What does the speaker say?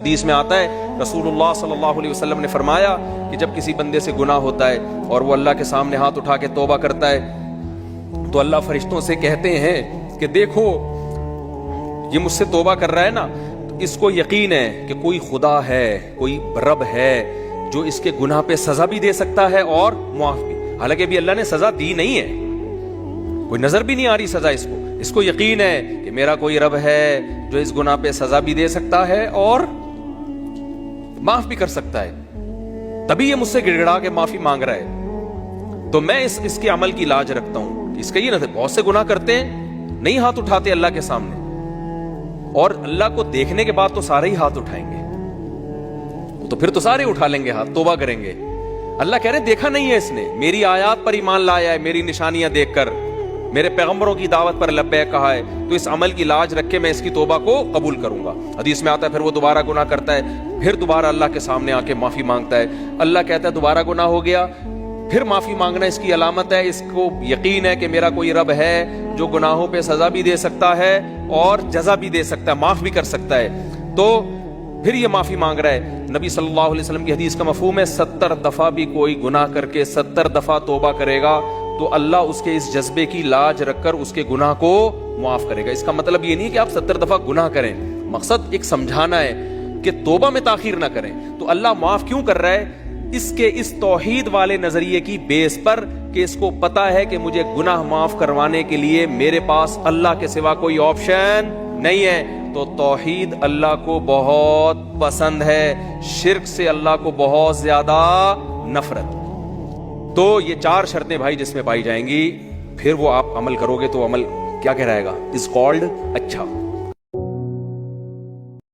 حدیث میں آتا ہے رسول اللہ صلی اللہ علیہ وسلم نے فرمایا کہ جب کسی بندے سے گناہ ہوتا ہے اور وہ اللہ کے سامنے ہاتھ اٹھا کے توبہ کرتا ہے تو اللہ فرشتوں سے کہتے ہیں کہ دیکھو یہ مجھ سے توبہ کر رہا ہے نا، تو اس کو یقین ہے کہ کوئی خدا ہے، کوئی رب ہے جو اس کے گناہ پہ سزا بھی دے سکتا ہے اور معاف بھی۔ حالانکہ ابھی اللہ نے سزا دی نہیں ہے، کوئی نظر بھی نہیں آ رہی سزا اس کو یقین ہے کہ میرا کوئی رب ہے جو اس گناہ پہ سزا بھی دے سکتا ہے اور معاف بھی کر سکتا ہے، تبھی یہ مجھ سے گڑ گڑا کے معافی مانگ رہا ہے۔ تو میں اس کے عمل کی لاج رکھتا ہوں۔ اس کا یہ نہ بہت سے گناہ کرتے ہیں، نہیں ہاتھ اٹھاتے اللہ کے سامنے، اور اللہ کو دیکھنے کے بعد تو سارے ہی ہاتھ اٹھائیں گے، تو پھر تو سارے اٹھا لیں گے ہاتھ، توبہ کریں گے۔ اللہ کہہ رہے دیکھا نہیں ہے اس نے، میری آیات پر ایمان لایا ہے، میری نشانیاں دیکھ کر، میرے پیغمبروں کی دعوت پر لبیک کہا ہے، تو اس عمل کی لاج رکھ کے میں اس کی توبہ کو قبول کروں گا۔ حدیث میں آتا ہے پھر وہ دوبارہ گناہ کرتا ہے، پھر دوبارہ اللہ کے سامنے آ کے معافی مانگتا ہے۔ اللہ کہتا ہے دوبارہ گناہ ہو گیا، پھر معافی مانگنا اس کی علامت ہے، اس کو یقین ہے کہ میرا کوئی رب ہے جو گناہوں پہ سزا بھی دے سکتا ہے اور جزا بھی دے سکتا ہے، معاف بھی کر سکتا ہے، تو پھر یہ معافی مانگ رہا ہے۔ نبی صلی اللہ علیہ وسلم کی حدیث کا مفہوم ہے 70 دفعہ بھی کوئی گناہ کر کے 70 دفعہ توبہ کرے گا تو اللہ اس کے اس جذبے کی لاج رکھ کر اس کے گناہ کو معاف کرے گا۔ اس کا مطلب یہ نہیں کہ آپ 70 دفعہ گناہ کریں، مقصد ایک سمجھانا ہے کہ توبہ میں تاخیر نہ کریں۔ تو اللہ معاف کیوں کر رہا ہے؟ اس کے اس توحید والے نظریے کی بیس پر کہ اس کو پتا ہے کہ مجھے گناہ معاف کروانے کے لیے میرے پاس اللہ کے سوا کوئی آپشن نہیں ہے۔ تو توحید اللہ کو بہت پسند ہے، شرک سے اللہ کو بہت زیادہ نفرت۔ تو یہ 4 شرطیں بھائی جس میں پائی جائیں گی، پھر وہ آپ عمل کرو گے تو عمل کیا کہہ رہے گا؟ از کالڈ اچھا۔